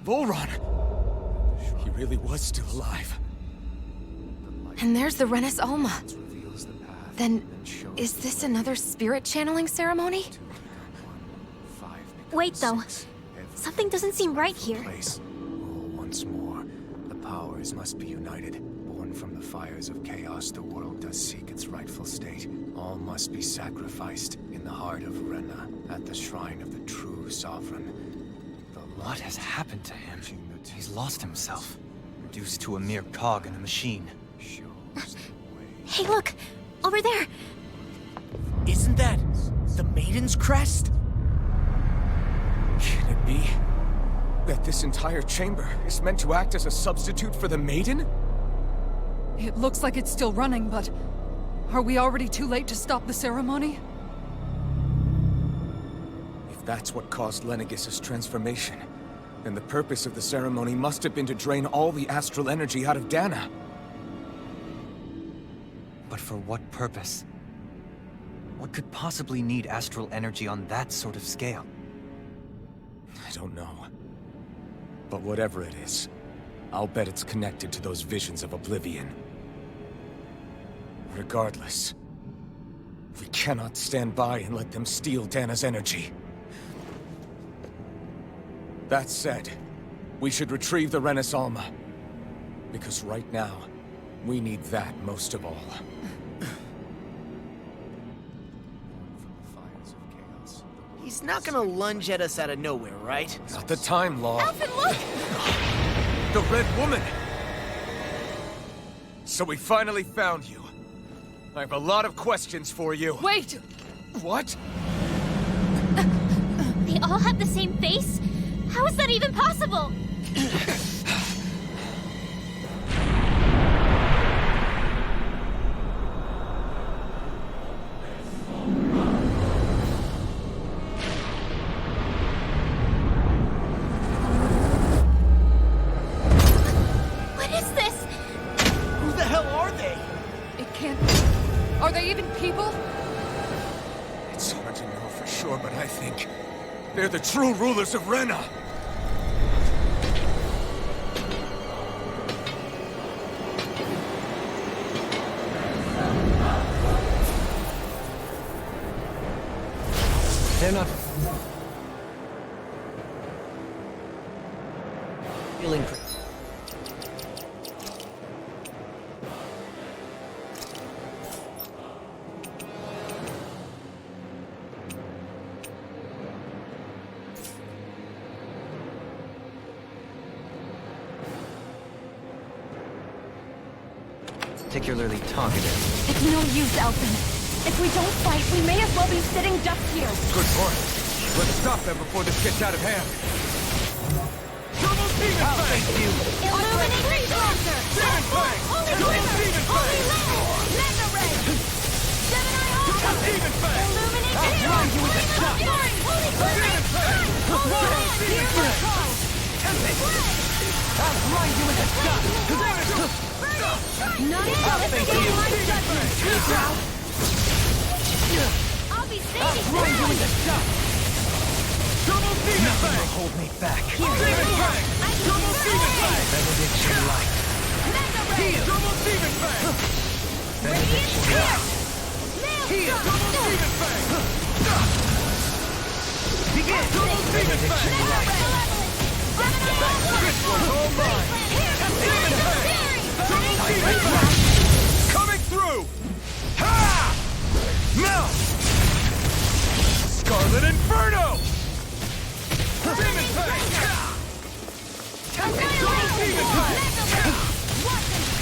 Volron! He really was still alive. And there's the Renis Alma. Then, is this another spirit channeling ceremony? Wait, though. Something doesn't seem right here. Once more, the powers must be united. Born from the fires of chaos, the world does seek its rightful state. All must be sacrificed in the heart of Rena, at the shrine of the true sovereign. What has happened to him? He's lost himself, reduced to a mere cog in a machine. Hey, look! Over there! Isn't that the Maiden's crest? Can it be that this entire chamber is meant to act as a substitute for the Maiden? It looks like it's still running, but... are we already too late to stop the ceremony? If that's what caused Lenegis' transformation, then the purpose of the ceremony must have been to drain all the astral energy out of Dana. But for what purpose? What could possibly need astral energy on that sort of scale? I don't know. But whatever it is, I'll bet it's connected to those visions of oblivion. Regardless, we cannot stand by and let them steal Dana's energy. That said, we should retrieve the Renis Alma. Because right now, we need that most of all. He's not gonna lunge at us out of nowhere, right? Not the time, Law. Alvin, look! The Red Woman! So we finally found you. I have a lot of questions for you. Wait! What? They all have the same face? How is that even possible? What is this? Who the hell are they? It can't... are they even people? It's hard to know for sure, but I think they're the true rulers of Rena. They're not... feeling... particularly talkative. It's no use, Elfin. If we don't fight, we may as well be sitting ducks here. Good point. Let's stop them before this gets out of hand. Double demon fang! Illuminating Blaster! Demon fang! Holy Double River! demon Holy fang! Land! Mega Ray! Seven-Eye Double Ultra! demon fang! Illuminating I'll Hero! blind you with the Flame of shot! Fury! Holy Demon fang! Holy Double Land! demon Hero fang! Call! I'll blind you with the shot! Not I'll enough! thank This you! is my Demon fang! I'll be I'll saving blind you ground! with the shot! Double demon Nothing fang! will hold me back. Demon fang! Double demon fang! Benediction light. Mega Ray! Double demon fang! Radiant Pierce! Here! Maelstrom! Double demon fang! Begin! Double demon fang! Mega Ray! This one's all mine! Demon fang! Double demon Fang! fang! Coming through! Ha! Now! Scarlet Inferno! Demon fang! Double demon fang!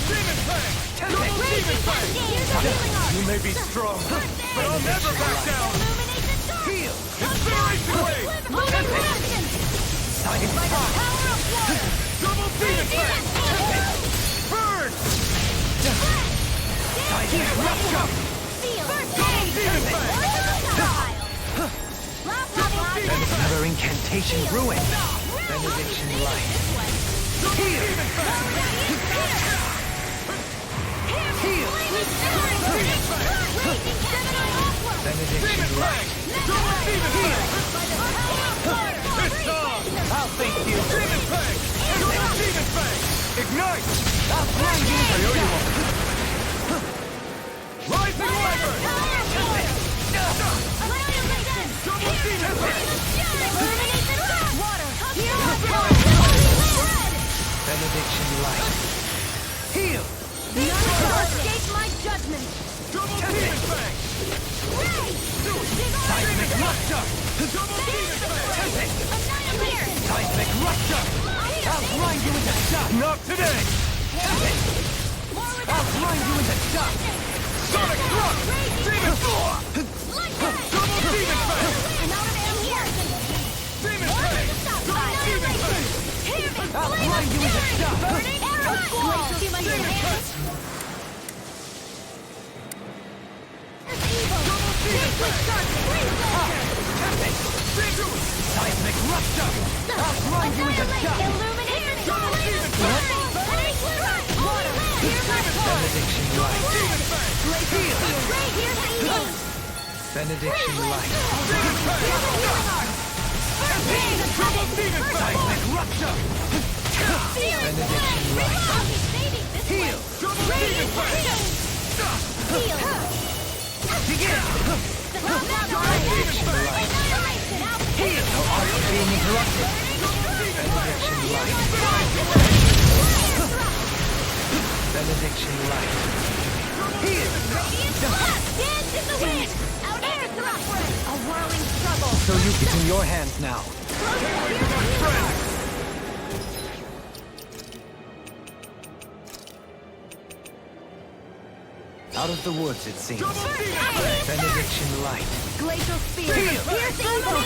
Demon fang! Double demon fang! You may be strong, but I'll never back down! Heal! Incineration Wave! Time fire! Double demon fang! Burn! Time rough jump! Double demon fang! Another incantation ruin! Benediction light. Double demon fang! Heal! Benediction Demon light. fang! Double demon fang! It's on! I'll thank you! Demon fang! Ignite! I owe you one. Rising Wyvern! Double demon fang! Benediction light. Heal! Escape my judgment! Double demon fang! Seismic rupture! Double demon fang! Annihilate! Seismic rupture! I'll grind you into dust! Not today! I'll grind you into dust! Sonic thrust! Demon Thor! Double demon fang! Demon fang! Double demon fang! I'll grind you into dust! Demon fang! Double demon fang! Seismic rupture! I'll grind you into dust! Double demon fang! Benediction light. Demon fang! Benediction light. Double demon fang! Seismic rupture! Benediction light. Heal! Double demon fang! Begin! Benediction light! Heal! No art of being interrupted. Benediction light. Benediction light. Heal! A whirling struggle. So you it's in your hands now. Out of the woods, it seems. Benediction light. Glacial spear. Pierce evil.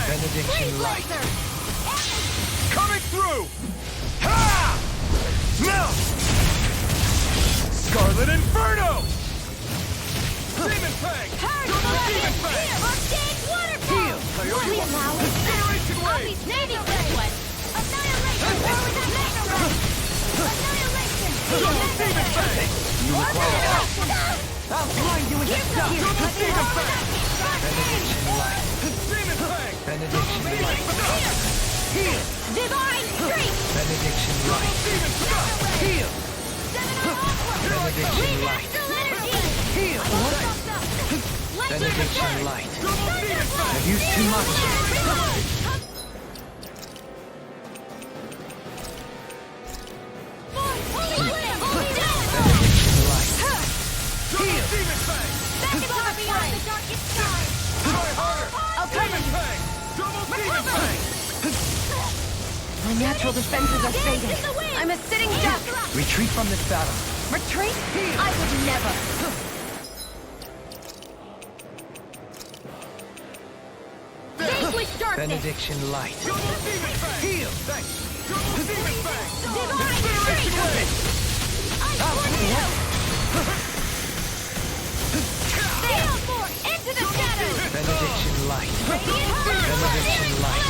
Benediction light. Coming through! Ha! Melt! Scarlet Inferno! Demon Fang! Double Demon Fang! Heal! I owe you one. Incineration Wave! Double Demon Fang! You require help. I'll grind you into dust. Double Demon Fang! Benediction light. Demon Fang! Benediction light. Heal! Divine strength! Benediction Double light. Demon Fang! Heal. Benediction light. Heal. Benediction light. Double Demon Fang! I've used too much. Benediction light. Double Demon Fang! Try harder! Demon Fang! Double Demon Fang! My natural defenses are fading. I'm a sitting duck. Retreat from this battle. Retreat? I would never. Vanquish darkness! Benediction light. Double Demon Fang! Heal. Double Demon Fang! Divine Incineration strength! Wave! Sail more into the shadows! Benediction light. Radiant Benediction light.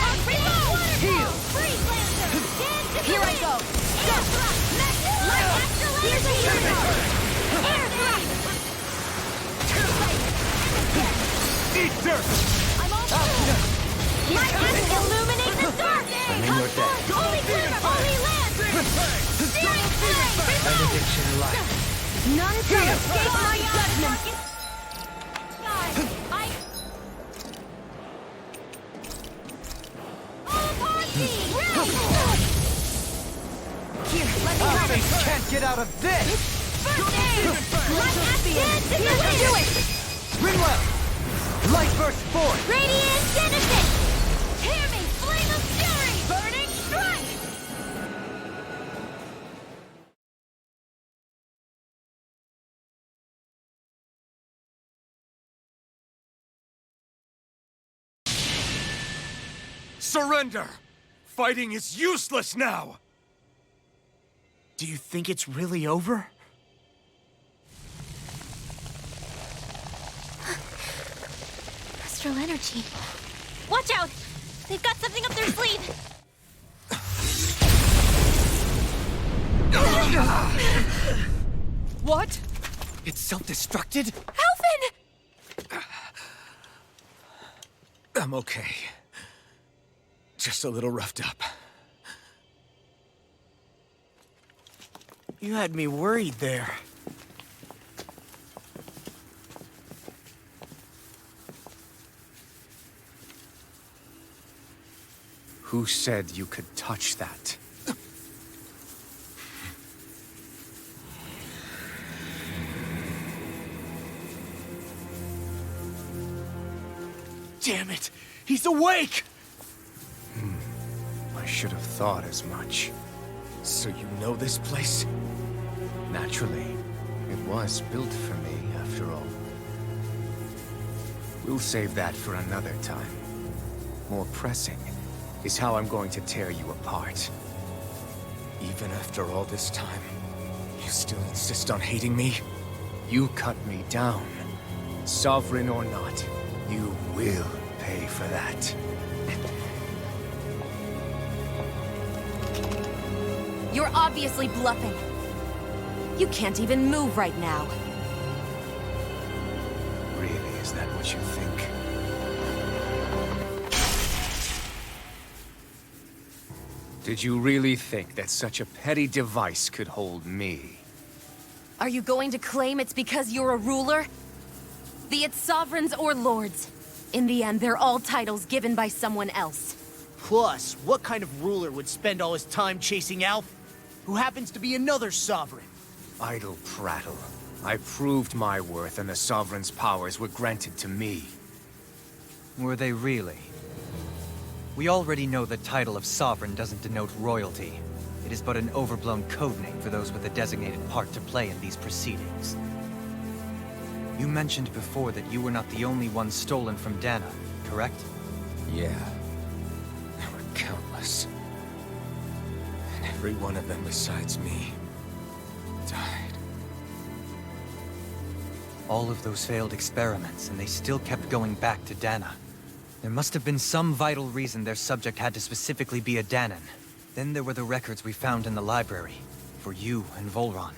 Heal! Freeze Lancer! Here I go! Air thrust! Light after here's a hero! Air thrust! Eat dirt! I'm all through! Light after illuminate the dark! I'm in your debt. Holy glimmer! Holy land! Demon Fang! Searing flame! Benediction light. None shall escape my judgment! Here, let me Our have it. face can't get out of this! Do it! Rinwell! Light burst forth! Radiant Genesis! Hear me! Flame of fury! Burning strike! Surrender! Fighting is useless now! Do you think it's really over? Astral energy. Watch out! They've got something up their sleeve! What? It's self-destructed? Alvin! I'm okay. Just a little roughed up. You had me worried there. Who said you could touch that? Damn it! He's awake! I should have thought as much. So you know this place? Naturally. It was built for me, after all. We'll save that for another time. More pressing is how I'm going to tear you apart. Even after all this time, you still insist on hating me? You cut me down. Sovereign or not, you will pay for that. You're obviously bluffing. You can't even move right now. Really, is that what you think? Did you really think that such a petty device could hold me? Are you going to claim it's because you're a ruler? Be it sovereigns or lords. In the end, they're all titles given by someone else. Plus, what kind of ruler would spend all his time chasing Alf, who happens to be another sovereign? Idle prattle. I proved my worth and the Sovereign's powers were granted to me. Were they really? We already know the title of Sovereign doesn't denote royalty. It is but an overblown codename for those with a designated part to play in these proceedings. You mentioned before that you were not the only one stolen from Dana, correct? Yeah. There were countless. And every one of them besides me died. All of those failed experiments, and they still kept going back to Dana. There must have been some vital reason their subject had to specifically be a Danan. Then there were the records we found in the library, for you and Volron.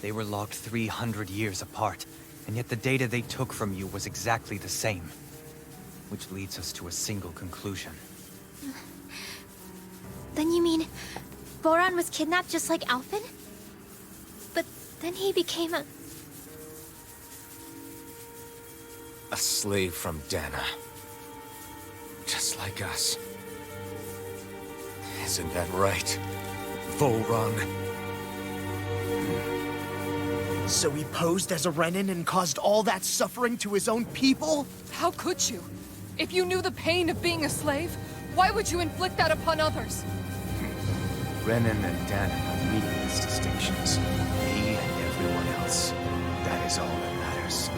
They were logged 300 years apart, and yet the data they took from you was exactly the same. Which leads us to a single conclusion. Then you mean Boran was kidnapped just like Alphen? But then he became a slave from Dana. Just like us. Isn't that right, Volron? So he posed as a Renin and caused all that suffering to his own people? How could you? If you knew the pain of being a slave, why would you inflict that upon others? Renin and Dana are meaningless distinctions. Me and everyone else. That is all that matters.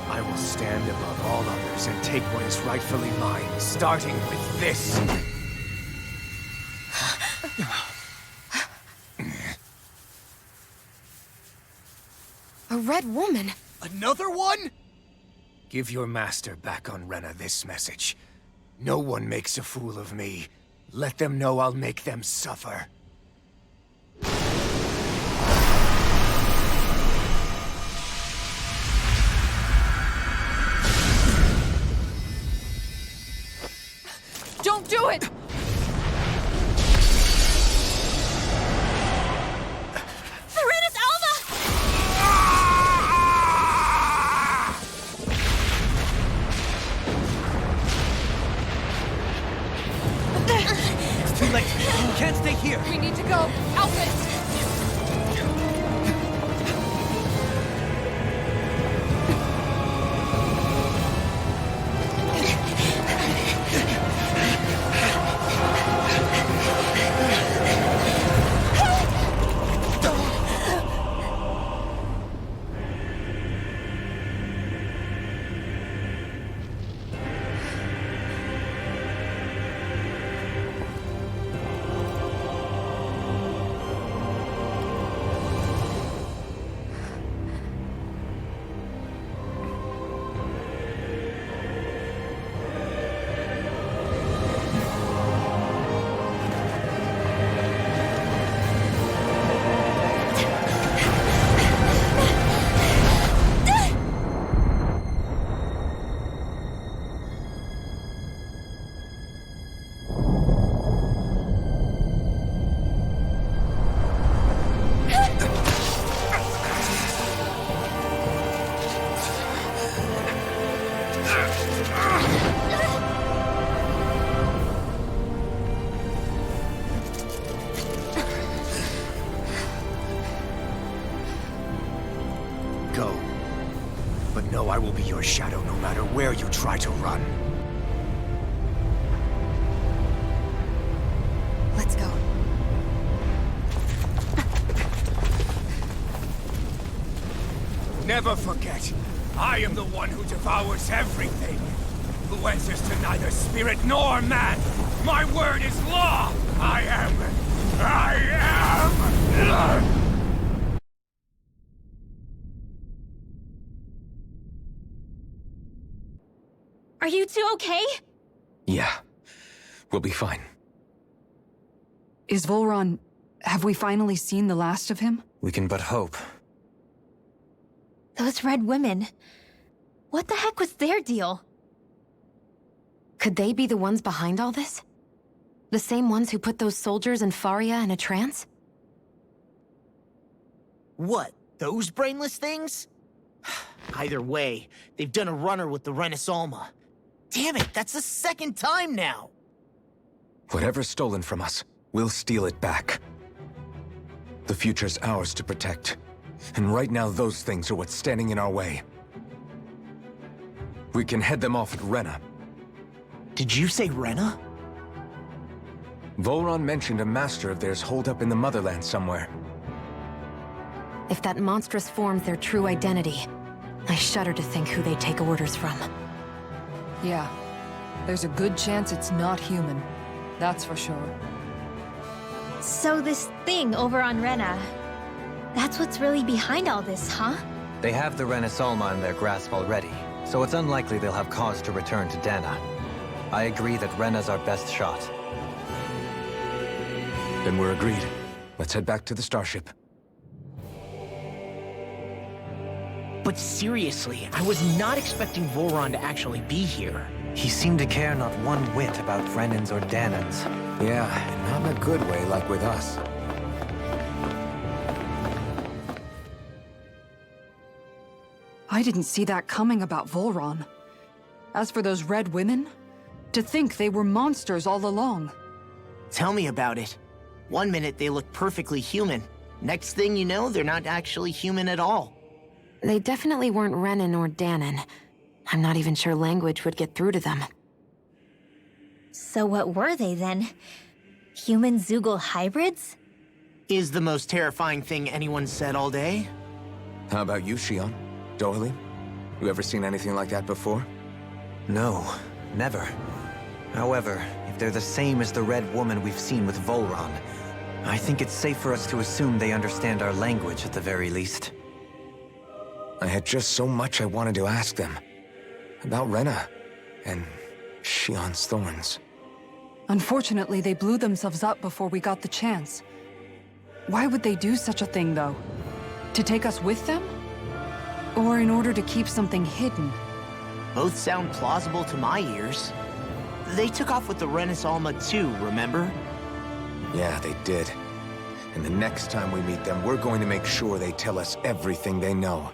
I will stand above all others and take what is rightfully mine, starting with this. A red woman? Another one? Give your master back on Renna this message. No one makes a fool of me. Let them know I'll make them suffer. Don't do it! Serenus Alva! It's too late! You can't stay here! We need to go! Alphen! your shadow no matter where you try to run. Let's go. Never forget, I am the one who devours everything. Who answers to neither spirit nor man. My word is law! I am... Are you two okay? Yeah, we'll be fine. Is Volron... have we finally seen the last of him? We can but hope. Those red women. What the heck was their deal? Could they be the ones behind all this? The same ones who put those soldiers in Faria in a trance? What, those brainless things? Either way, they've done a runner with the Renaissance. Damn it, that's the second time now! Whatever's stolen from us, we'll steal it back. The future's ours to protect. And right now, those things are what's standing in our way. We can head them off at Rena. Did you say Rena? Volron mentioned a master of theirs holed up in the motherland somewhere. If that monstrous form's their true identity, I shudder to think who they take orders from. Yeah. There's a good chance it's not human. That's for sure. So this thing over on Rena, that's what's really behind all this, huh? They have the Renaissance in their grasp already, so it's unlikely they'll have cause to return to Dana. I agree that Rena's our best shot. Then we're agreed. Let's head back to the starship. But seriously, I was not expecting Volron to actually be here. He seemed to care not one whit about Renans or Danans. Yeah, not in a good way like with us. I didn't see that coming about Volron. As for those red women, to think they were monsters all along. Tell me about it. One minute they look perfectly human. Next thing you know, they're not actually human at all. They definitely weren't Renan or Danan. I'm not even sure language would get through to them. So what were they then? Human Zoogle hybrids? Is the most terrifying thing anyone said all day? How about you, Shion? Dohalim? You ever seen anything like that before? No, never. However, if they're the same as the Red Woman we've seen with Volron, I think it's safe for us to assume they understand our language at the very least. I had just so much I wanted to ask them. About Rena, and Shion's thorns. Unfortunately, they blew themselves up before we got the chance. Why would they do such a thing, though? To take us with them? Or in order to keep something hidden? Both sound plausible to my ears. They took off with the Renaissance too, remember? Yeah, they did. And the next time we meet them, we're going to make sure they tell us everything they know.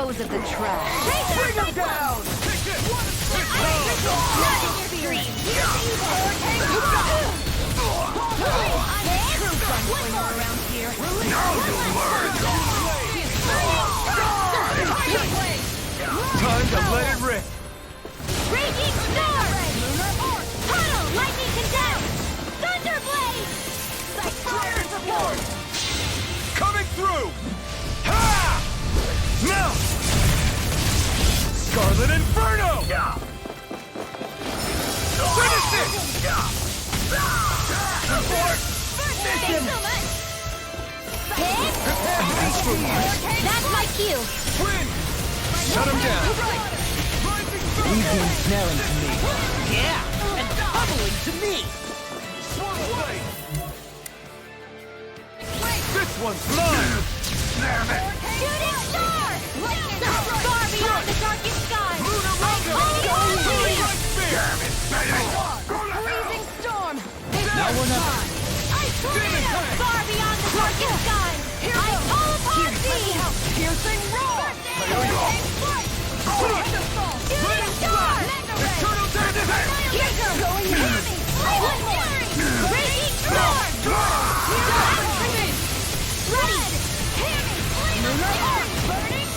dispose of the trash. Bring him down! Take this! Time to let it rip! Raging Storm! Tunnel! Lightning Condemned! Thunderblade! Fire support! Coming through! Ha! Now! Scarlet Inferno! Finish it! Thanks so much! That's my cue! Twin! Shut him down! He's ensnaring to me. Yeah, and pummeling to me. Swarm Blade! This one's mine! Shooting Star! Far beyond the darkest sky! Lunar I Rondo! call upon thee! Freezing storm! Now we're not. Ice tornado! Far beyond the darkest sky! I call upon thee! Piercing roar! Shooting Star! Eternal Damnation! Raging Storm! Red! Burning!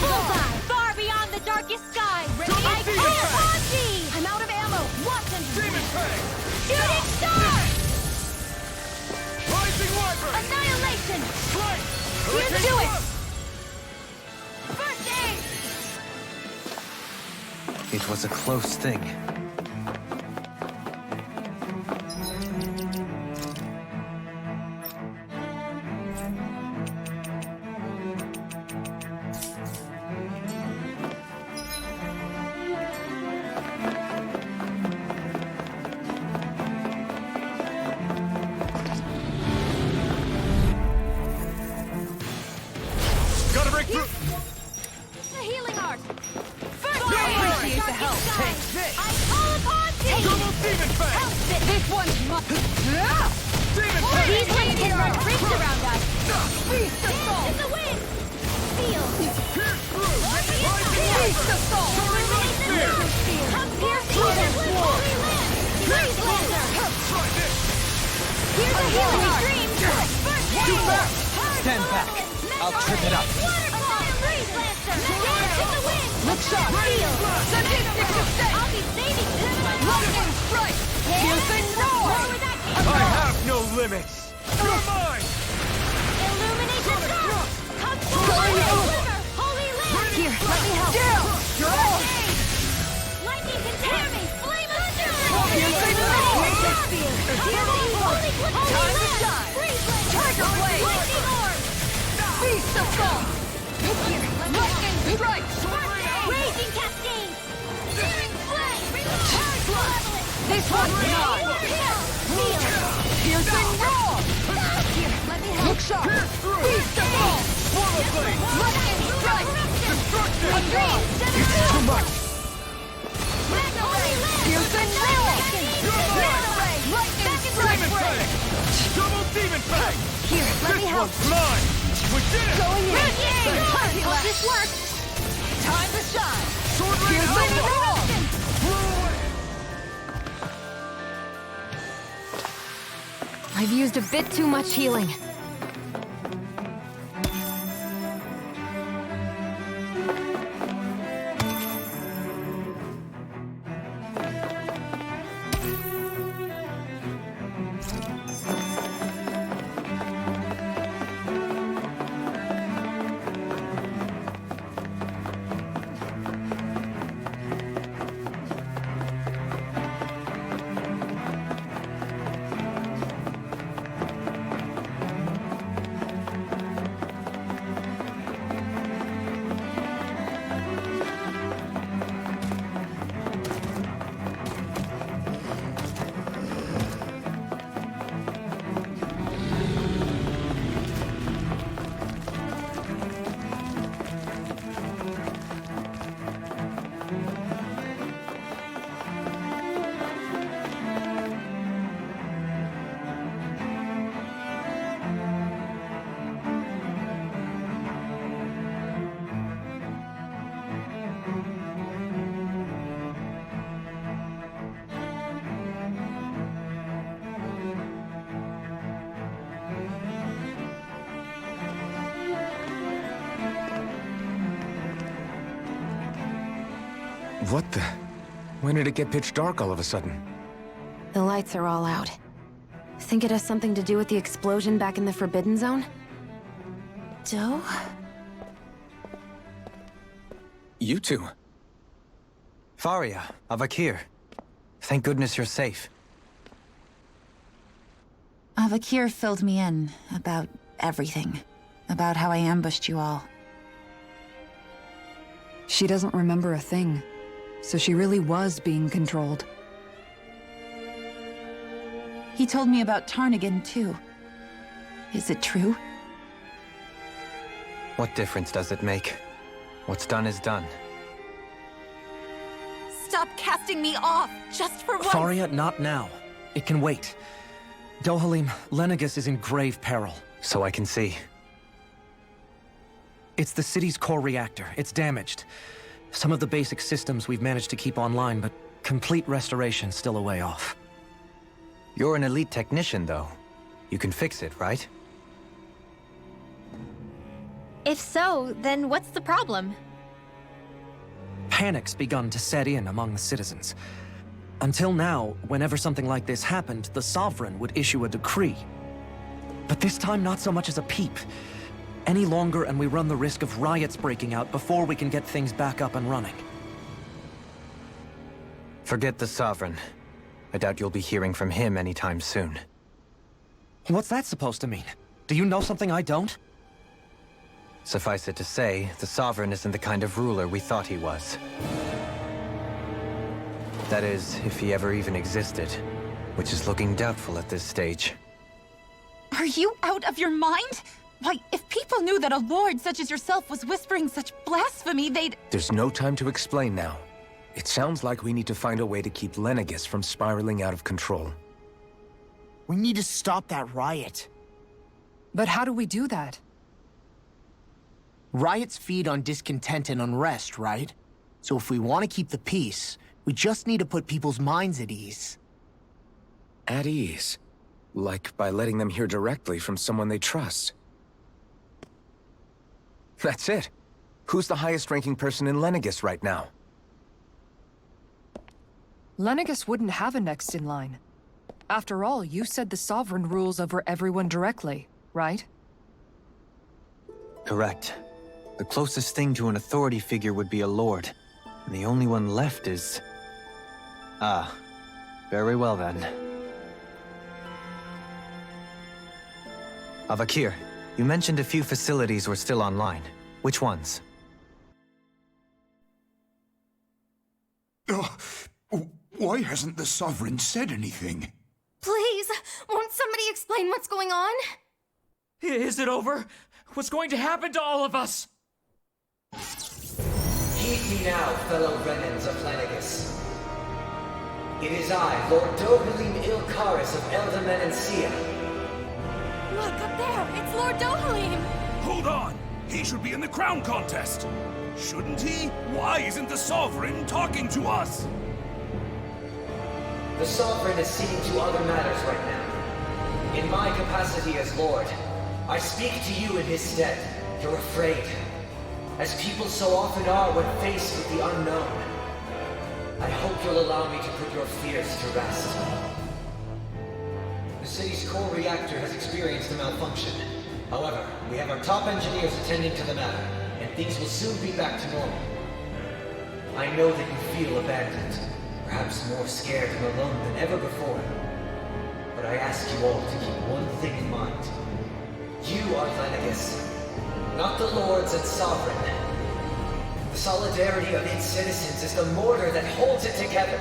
Bullseye! Far beyond the darkest sky! I call upon thee! I'm out of ammo! Watson! Demon Fang! Shooting Star! Rising Wyvern! Annihilation! Strike! Here's Hurricane to it! Thrust! First aid! It was a close thing. Gotta break through! The healing art! First I aid! appreciate the help. Take this. I call upon thee! Double Demon Fang! This one's mine! Demon These Fang! winds can run rings around us! Beast of Soul! In the wind! Feel! Pierce through! Beast of Soul! Illuminate the Spear! moon! Come pierce the earth with holy land! Freeze laser! Try this! Here's a healing stream! First Too aid! fast! Stand back. I'll trip it up. Waterfall! Freeze lancer! Dance in the wind! Look sharp! Feel! Statistics of state! I'll be saving criminals! Lightning strike! Piercing roar! More with that I have no limits! You're mine! Illuminate the dark! Come Going forward! over. Glimmer! Holy land! Here, let me help! Down! You're on! Lightning can tear me! Flame of Piercing roar! Holy Time to land! shine! Freeze land! Tiger blade! Lightning orb! Beast of Soul! Here, lightning strike! Raging cascade! Searing flame! This one's mine! Feel! Piercing roar! Here, let me help! Look sharp! Beast of Soul! Swallow Blade! Lightning strike! Destruction! It's Too much! Piercing roar! Lightning strike! Demon Fang! Double Demon Fang! Here, let me This help! one's mine! We did it! Going in! Hope this works! Time to shine! Sword Rain Piercing Alpha! roar! Blew away! I've used a bit too much healing. What the? When did it get pitch dark all of a sudden? The lights are all out. Think it has something to do with the explosion back in the Forbidden Zone? Doe? You two. Faria, Avakir. Thank goodness you're safe. Avakir filled me in about everything. About how I ambushed you all. She doesn't remember a thing, so she really was being controlled. He told me about Tarnigan, too. Is it true? What difference does it make? What's done is done. Stop casting me off, just for once! Faria, not now. It can wait. Dohalim, Lenegis is in grave peril. So I can see. It's the city's core reactor. It's damaged. Some of the basic systems we've managed to keep online, but complete restoration's still a way off. You're an elite technician, though. You can fix it, right? If so, then what's the problem? Panic's begun to set in among the citizens. Until now, whenever something like this happened, the Sovereign would issue a decree. But this time, not so much as a peep. Any longer, and we run the risk of riots breaking out before we can get things back up and running. Forget the Sovereign. I doubt you'll be hearing from him anytime soon. What's that supposed to mean? Do you know something I don't? Suffice it to say, the Sovereign isn't the kind of ruler we thought he was. That is, if he ever even existed, which is looking doubtful at this stage. Are you out of your mind? Why, if people knew that a lord such as yourself was whispering such blasphemy, they'd— There's no time to explain now. It sounds like we need to find a way to keep Lenegis from spiraling out of control. We need to stop that riot. But how do we do that? Riots feed on discontent and unrest, right? So if we want to keep the peace, we just need to put people's minds at ease. At ease? Like by letting them hear directly from someone they trust. That's it. Who's the highest-ranking person in Lenegis right now? Lenegis wouldn't have a next in line. After all, you said the Sovereign rules over everyone directly, right? Correct. The closest thing to an authority figure would be a lord. And the only one left is... Ah. Very well then. Avakir, you mentioned a few facilities were still online. Which ones? Why hasn't the Sovereign said anything? Please, won't somebody explain what's going on? Is it over? What's going to happen to all of us? Heed me now, fellow remnants of Lenegis. It is I, Lord Dohalim Ilkaris of Eldaman and Sia. Look, up there! It's Lord Dohalim! Hold on! He should be in the crown contest! Shouldn't he? Why isn't the Sovereign talking to us? The Sovereign is seeing to other matters right now. In my capacity as Lord, I speak to you in his stead. You're afraid, as people so often are when faced with the unknown. I hope you'll allow me to put your fears to rest. The city's core reactor has experienced a malfunction. However, we have our top engineers attending to the matter, and things will soon be back to normal. I know that you feel abandoned, perhaps more scared and alone than ever before. But I ask you all to keep one thing in mind. You are Lenegis, not the Lords and Sovereign. The solidarity of its citizens is the mortar that holds it together.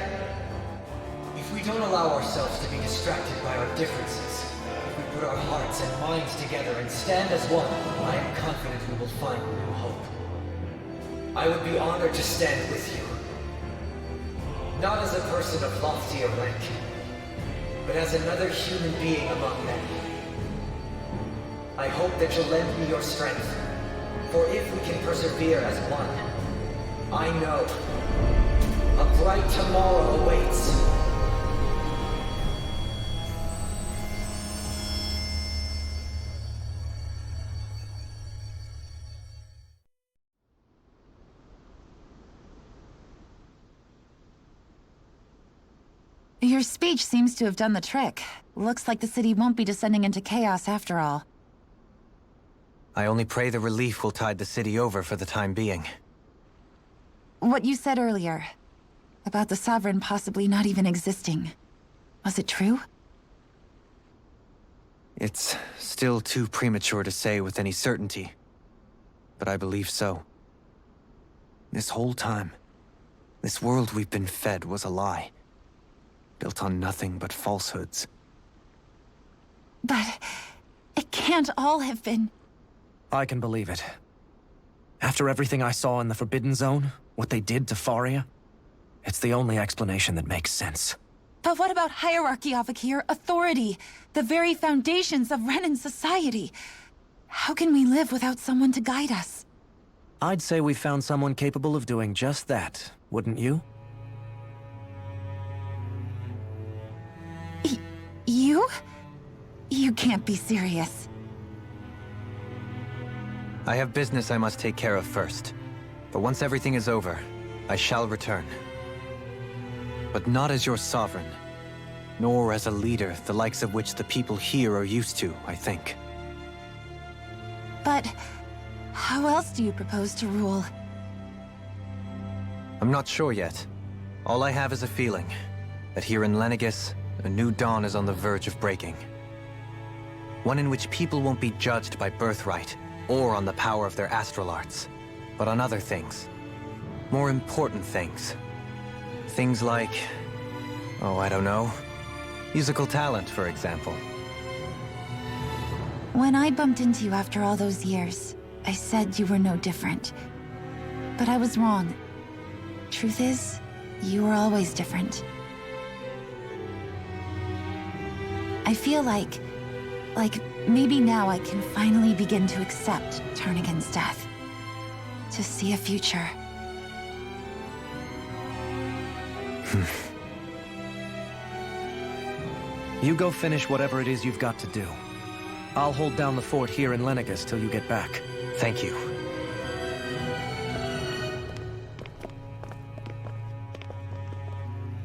If we don't allow ourselves to be distracted by our differences, if we put our hearts and minds together and stand as one, I am confident we will find new hope. I would be honored to stand with you. Not as a person of loftier rank, but as another human being among many. I hope that you'll lend me your strength, for if we can persevere as one, I know a bright tomorrow awaits. Your speech seems to have done the trick. Looks like the city won't be descending into chaos after all. I only pray the relief will tide the city over for the time being. What you said earlier, about the Sovereign possibly not even existing, was it true? It's still too premature to say with any certainty, but I believe so. This whole time, this world we've been fed was a lie, built on nothing but falsehoods. But it can't all have been... I can believe it. After everything I saw in the Forbidden Zone, what they did to Faria, it's the only explanation that makes sense. But what about hierarchy, Avakir? Authority? The very foundations of Renan society? How can we live without someone to guide us? I'd say we found someone capable of doing just that, wouldn't you? You? You can't be serious. I have business I must take care of first. But once everything is over, I shall return. But not as your sovereign, nor as a leader the likes of which the people here are used to, I think. But how else do you propose to rule? I'm not sure yet. All I have is a feeling that here in Lenegis, a new dawn is on the verge of breaking. One in which people won't be judged by birthright or on the power of their astral arts, but on other things. More important things. Things like, oh, I don't know, musical talent, for example. When I bumped into you after all those years, I said you were no different. But I was wrong. Truth is, you were always different. I feel like maybe now I can finally begin to accept Turnagain's death. To see a future. You go finish whatever it is you've got to do. I'll hold down the fort here in Lenegis till you get back. Thank you.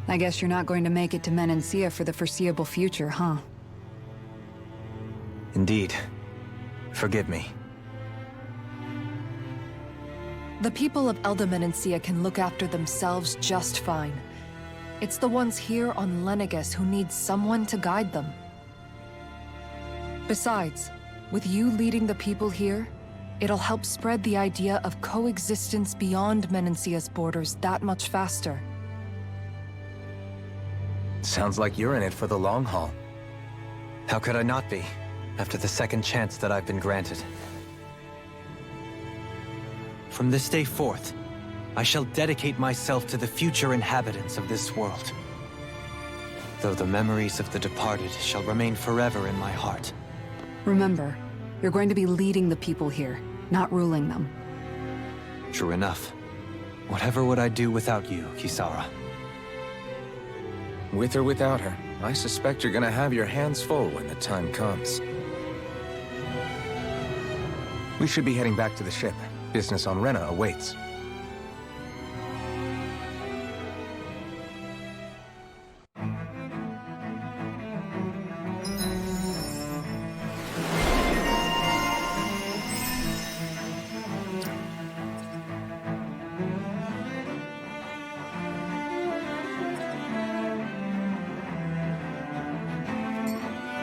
I guess you're not going to make it to Menancia for the foreseeable future, huh? Indeed. Forgive me. The people of Elda Menancia can look after themselves just fine. It's the ones here on Lenegis who need someone to guide them. Besides, with you leading the people here, it'll help spread the idea of coexistence beyond Menancia's borders that much faster. Sounds like you're in it for the long haul. How could I not be, after the second chance that I've been granted? From this day forth, I shall dedicate myself to the future inhabitants of this world. Though the memories of the departed shall remain forever in my heart. Remember, you're going to be leading the people here, not ruling them. True enough. Whatever would I do without you, Kisara? With or without her, I suspect you're gonna have your hands full when the time comes. We should be heading back to the ship. Business on Rena awaits.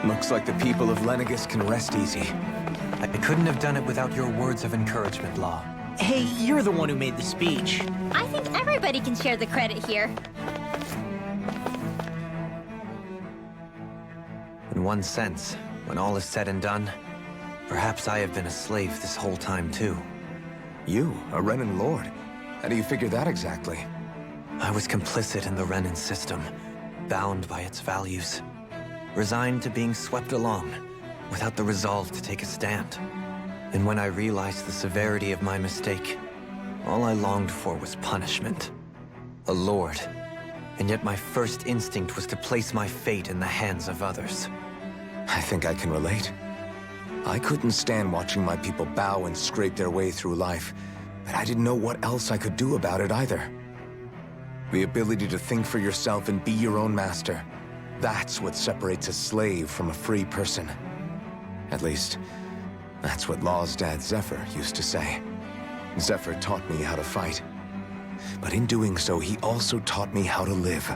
Looks like the people of Lenegis can rest easy. I couldn't have done it without your words of encouragement, Law. Hey, you're the one who made the speech. I think everybody can share the credit here. In one sense, when all is said and done, perhaps I have been a slave this whole time too. You, a Renan Lord? How do you figure that exactly? I was complicit in the Renan system, bound by its values. Resigned to being swept along, without the resolve to take a stand. And when I realized the severity of my mistake, all I longed for was punishment. A lord. And yet my first instinct was to place my fate in the hands of others. I think I can relate. I couldn't stand watching my people bow and scrape their way through life, but I didn't know what else I could do about it either. The ability to think for yourself and be your own master, That's what separates a slave from a free person. At least, that's what Law's dad Zephyr used to say. Zephyr taught me how to fight. But in doing so, he also taught me how to live.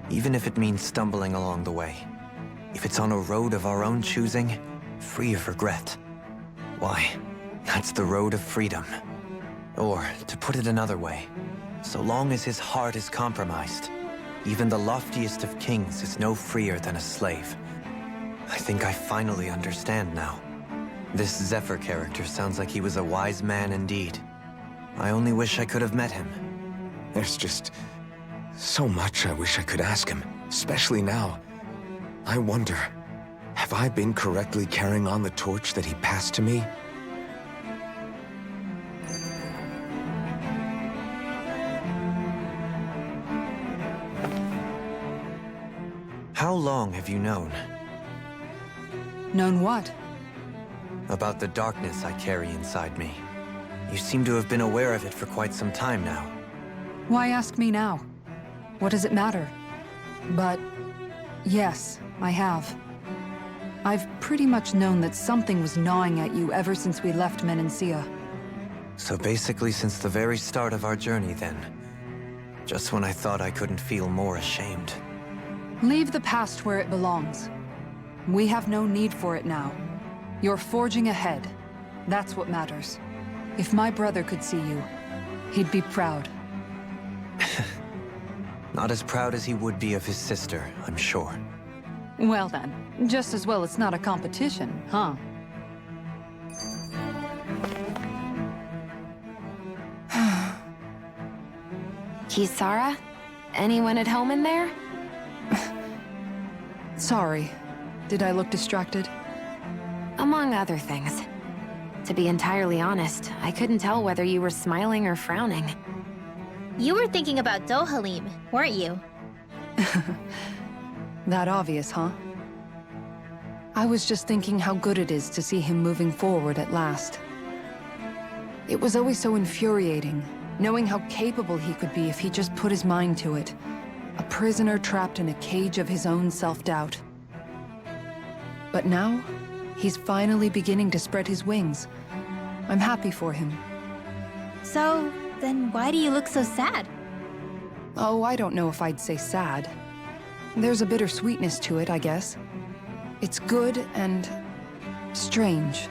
Even if it means stumbling along the way. If it's on a road of our own choosing, free of regret. Why, that's the road of freedom. Or, to put it another way, so long as his heart is compromised, even the loftiest of kings is no freer than a slave. I think I finally understand now. This Zephyr character sounds like he was a wise man indeed. I only wish I could have met him. There's just so much I wish I could ask him, especially now. I wonder, have I been correctly carrying on the torch that he passed to me? How long have you known? Known what? About the darkness I carry inside me. You seem to have been aware of it for quite some time now. Why ask me now? What does it matter? But yes, I have. I've pretty much known that something was gnawing at you ever since we left Menancia. So basically since the very start of our journey then. Just when I thought I couldn't feel more ashamed. Leave the past where it belongs. We have no need for it now. You're forging ahead. That's what matters. If my brother could see you, he'd be proud. Not as proud as he would be of his sister, I'm sure. Well then, just as well it's not a competition, huh? Kisara? Anyone at home in there? Sorry. Did I look distracted? Among other things. To be entirely honest, I couldn't tell whether you were smiling or frowning. You were thinking about Dohalim, weren't you? That obvious, huh? I was just thinking how good it is to see him moving forward at last. It was always so infuriating, knowing how capable he could be if he just put his mind to it. A prisoner trapped in a cage of his own self-doubt. But now, he's finally beginning to spread his wings. I'm happy for him. So, then why do you look so sad? Oh, I don't know if I'd say sad. There's a bittersweetness to it, I guess. It's good and strange,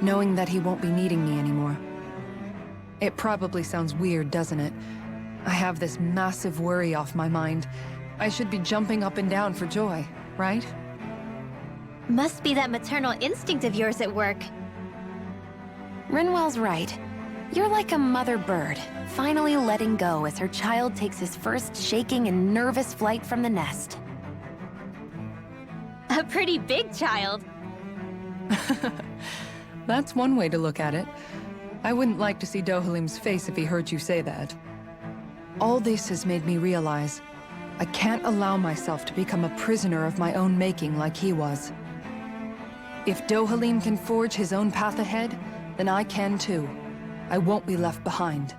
knowing that he won't be needing me anymore. It probably sounds weird, doesn't it? I have this massive worry off my mind. I should be jumping up and down for joy, right? Must be that maternal instinct of yours at work. Rinwell's right. You're like a mother bird, finally letting go as her child takes his first shaking and nervous flight from the nest. A pretty big child. That's one way to look at it. I wouldn't like to see Dohalim's face if he heard you say that. All this has made me realize I can't allow myself to become a prisoner of my own making like he was. If Dohalim can forge his own path ahead, then I can too. I won't be left behind.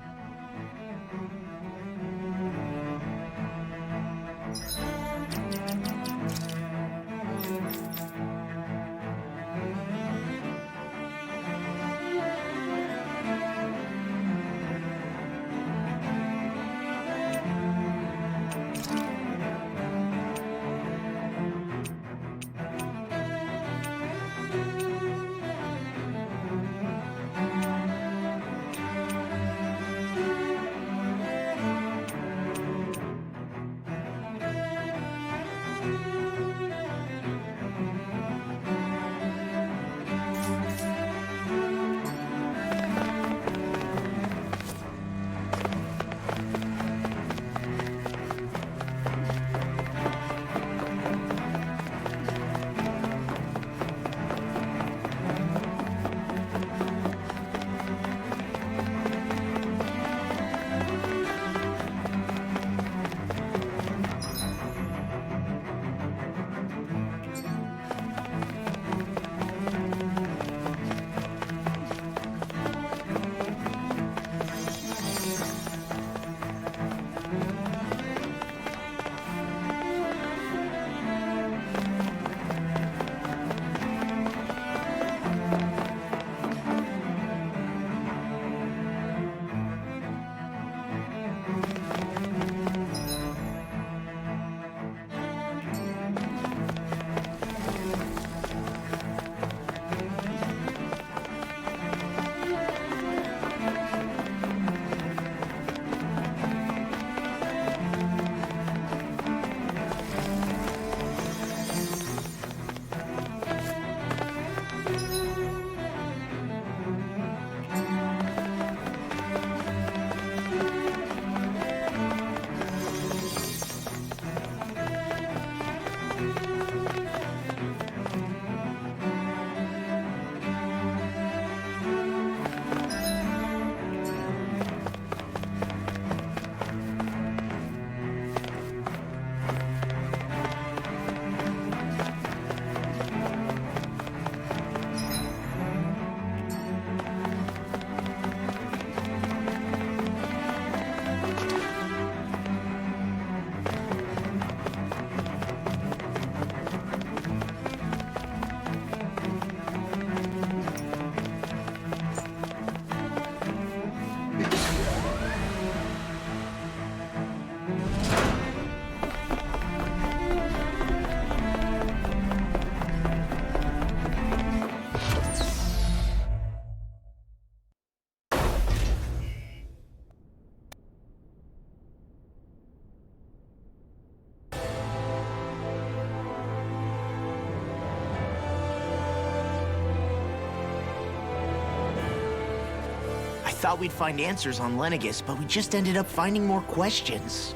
thought we'd find answers on Lenegis, but we just ended up finding more questions.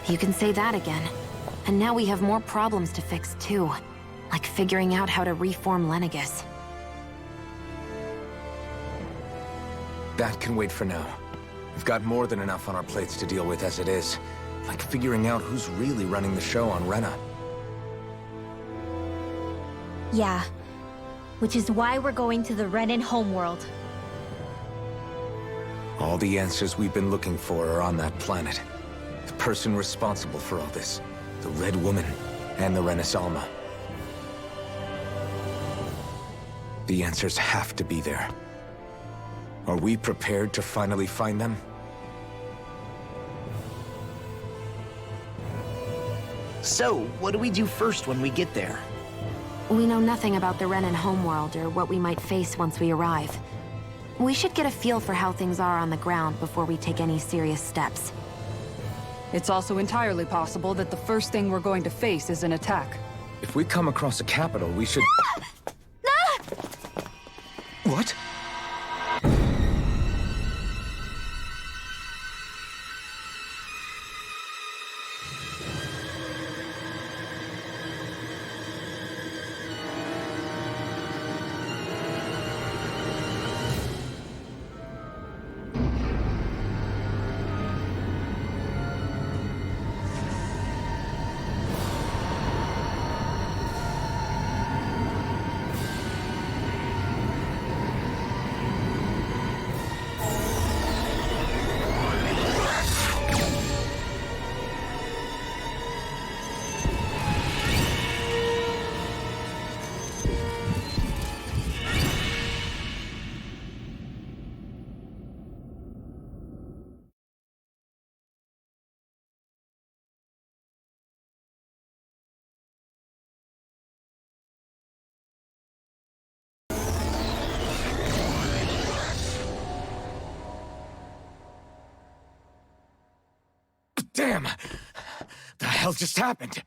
You can say that again. And now we have more problems to fix, too. Like figuring out how to reform Lenegis. That can wait for now. We've got more than enough on our plates to deal with as it is. Like figuring out who's really running the show on Rena. Yeah. Which is why we're going to the Renan homeworld. All the answers we've been looking for are on that planet. The person responsible for all this. The Red Woman and the Renaissance. The answers have to be there. Are we prepared to finally find them? So, what do we do first when we get there? We know nothing about the Renan homeworld or what we might face once we arrive. We should get a feel for how things are on the ground before we take any serious steps. It's also entirely possible that the first thing we're going to face is an attack. If we come across a capital, we should... What? Damn! The hell just happened?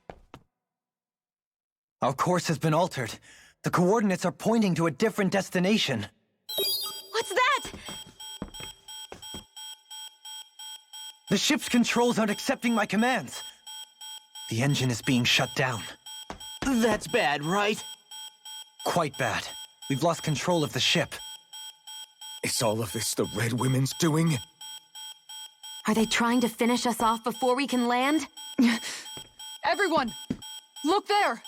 Our course has been altered. The coordinates are pointing to a different destination. What's that? The ship's controls aren't accepting my commands. The engine is being shut down. That's bad, right? Quite bad. We've lost control of the ship. Is all of this the Red Women's doing? Are they trying to finish us off before we can land? Everyone! Look there!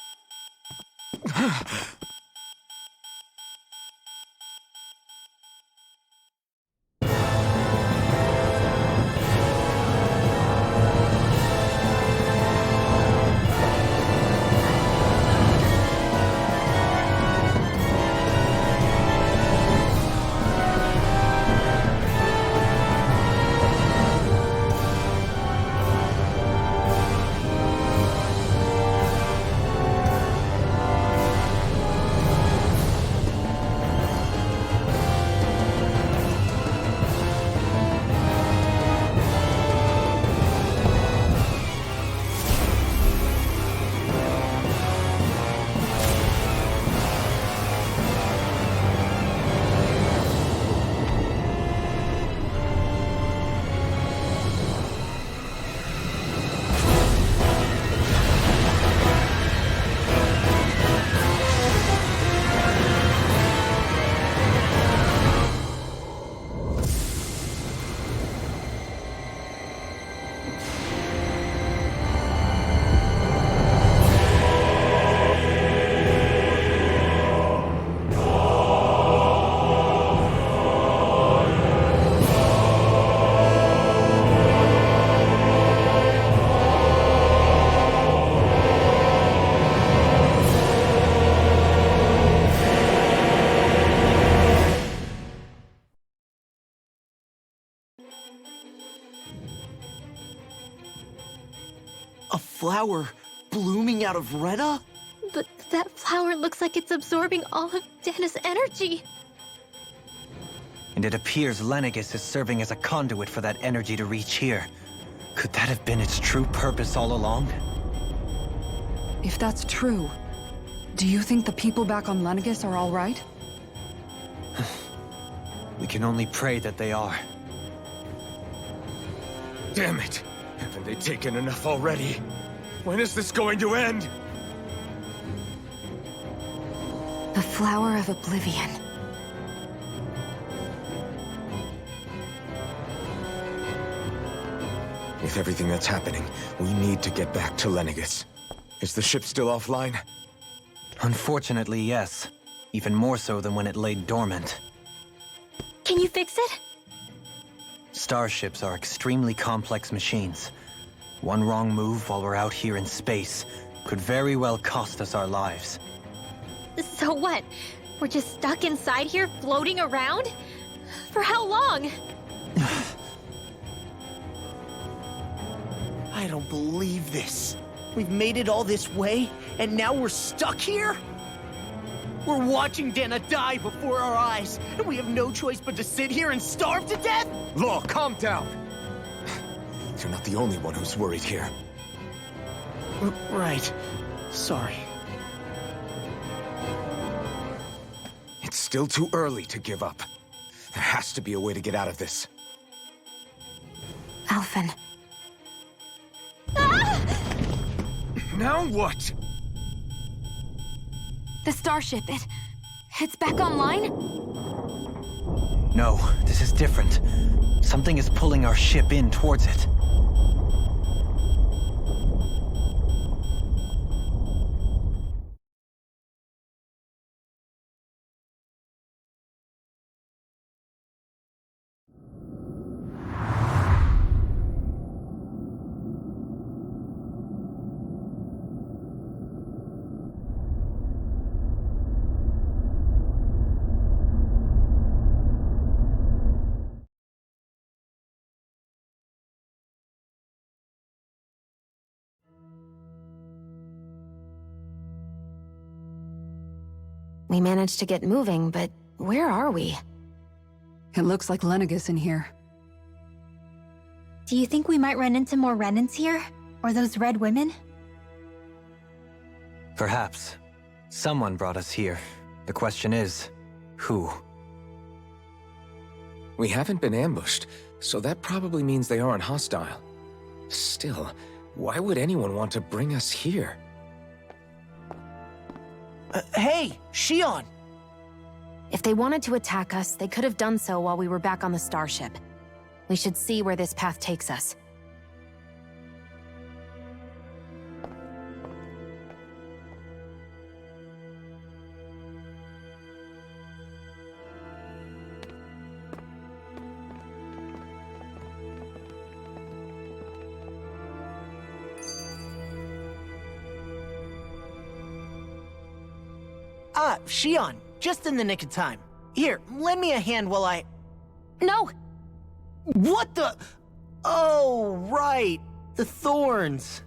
A flower blooming out of Rena? But that flower looks like it's absorbing all of Dana's energy. And it appears Lenegis is serving as a conduit for that energy to reach here. Could that have been its true purpose all along? If that's true, do you think the people back on Lenegis are all right? We can only pray that they are. Damn it! Haven't they taken enough already? When is this going to end? The Flower of Oblivion. With everything that's happening, we need to get back to Lenegis. Is the ship still offline? Unfortunately, yes. Even more so than when it lay dormant. Can you fix it? Starships are extremely complex machines. One wrong move while we're out here in space could very well cost us our lives. So what? We're just stuck inside here, floating around? For how long? I don't believe this. We've made it all this way, and now we're stuck here? We're watching Dana die before our eyes, and we have no choice but to sit here and starve to death? Law, calm down! You're not the only one who's worried here. Right. Sorry. It's still too early to give up. There has to be a way to get out of this. Alphen. Now what? The starship, it's back online? No, this is different. Something is pulling our ship in towards it. We managed to get moving, but where are we? It looks like Lenegis in here. Do you think we might run into more Renans here? Or those red women? Perhaps. Someone brought us here. The question is, who? We haven't been ambushed, so that probably means they aren't hostile. Still, why would anyone want to bring us here? Hey, Shion! If they wanted to attack us, they could have done so while we were back on the starship. We should see where this path takes us. Ah, Shion, just in the nick of time. Here, lend me a hand while I... No! What the... Oh, right. The thorns.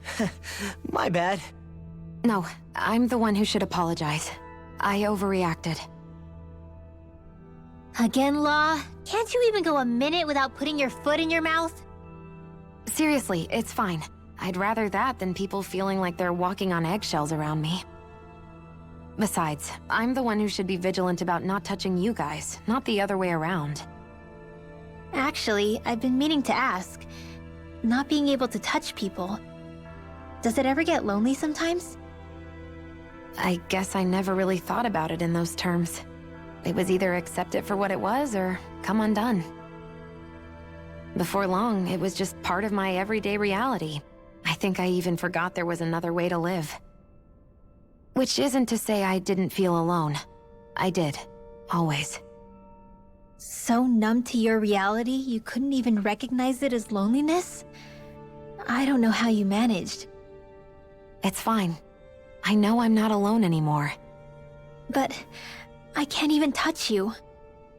My bad. No, I'm the one who should apologize. I overreacted. Again, Law? Can't you even go a minute without putting your foot in your mouth? Seriously, it's fine. I'd rather that than people feeling like they're walking on eggshells around me. Besides, I'm the one who should be vigilant about not touching you guys, not the other way around. Actually, I've been meaning to ask. Not being able to touch people, does it ever get lonely sometimes? I guess I never really thought about it in those terms. It was either accept it for what it was or come undone. Before long, it was just part of my everyday reality. I think I even forgot there was another way to live. Which isn't to say I didn't feel alone. I did. Always. So numb to your reality, you couldn't even recognize it as loneliness? I don't know how you managed. It's fine. I know I'm not alone anymore. But I can't even touch you.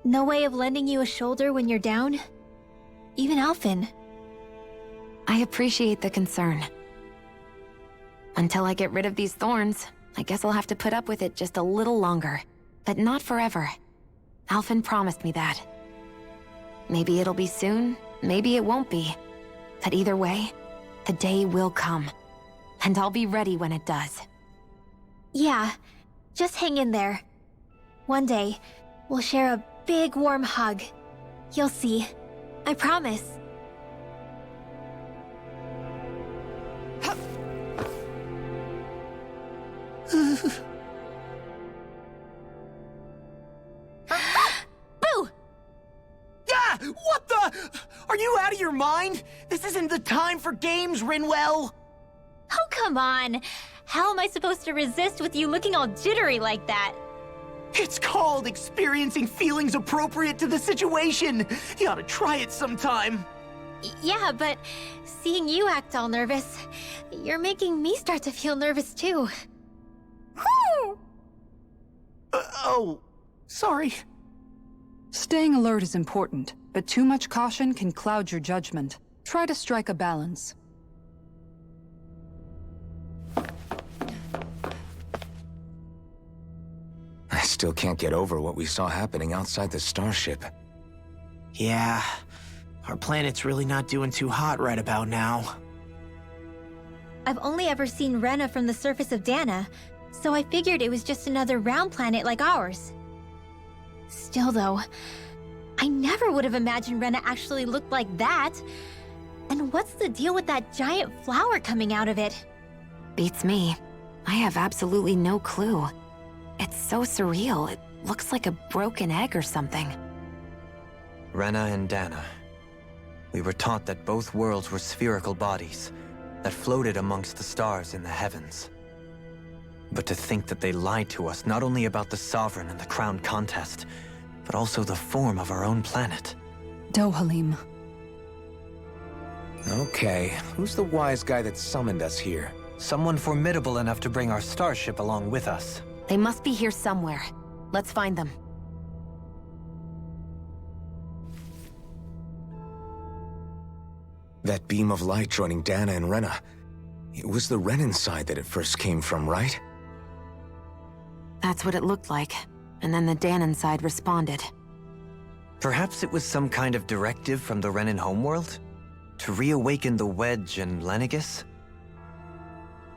No way of lending you a shoulder when you're down? Even Alphen. I appreciate the concern. Until I get rid of these thorns, I guess I'll have to put up with it just a little longer. But not forever. Alphen promised me that. Maybe it'll be soon, maybe it won't be. But either way, the day will come. And I'll be ready when it does. Yeah, just hang in there. One day, we'll share a big warm hug, You'll see. I promise. Boo! Ah! What the? Are you out of your mind? This isn't the time for games, Rinwell! Oh, come on. How am I supposed to resist with you looking all jittery like that? It's called experiencing feelings appropriate to the situation. You ought to try it sometime. Yeah, but seeing you act all nervous, you're making me start to feel nervous too. Oh, sorry. Staying alert is important, but too much caution can cloud your judgment. Try to strike a balance. I still can't get over what we saw happening outside the starship. Yeah, our planet's really not doing too hot right about now. I've only ever seen Rena from the surface of Dana, so I figured it was just another round planet like ours. Still though, I never would have imagined Rena actually looked like that. And what's the deal with that giant flower coming out of it? Beats me. I have absolutely no clue. It's so surreal. It looks like a broken egg or something. Rena and Dana. We were taught that both worlds were spherical bodies that floated amongst the stars in the heavens. But to think that they lied to us not only about the Sovereign and the Crown contest, but also the form of our own planet. Dohalim. Okay, who's the wise guy that summoned us here? Someone formidable enough to bring our starship along with us. They must be here somewhere. Let's find them. That beam of light joining Dana and Rena. It was the Renan side that it first came from, right? That's what it looked like. And then the Danon side responded. Perhaps it was some kind of directive from the Renan homeworld? To reawaken the Wedge and Lenegis?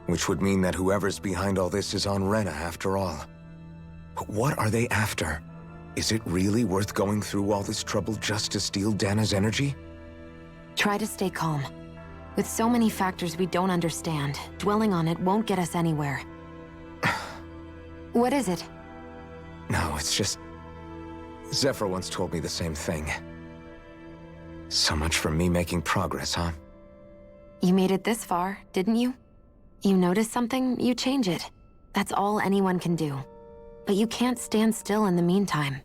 Which would mean that whoever's behind all this is on Rena after all. But what are they after? Is it really worth going through all this trouble just to steal Dana's energy? Try to stay calm. With so many factors we don't understand, dwelling on it won't get us anywhere. What is it? No, it's just... Zephyr once told me the same thing. So much for me making progress, huh? You made it this far, didn't you? You notice something, you change it. That's all anyone can do. But you can't stand still in the meantime.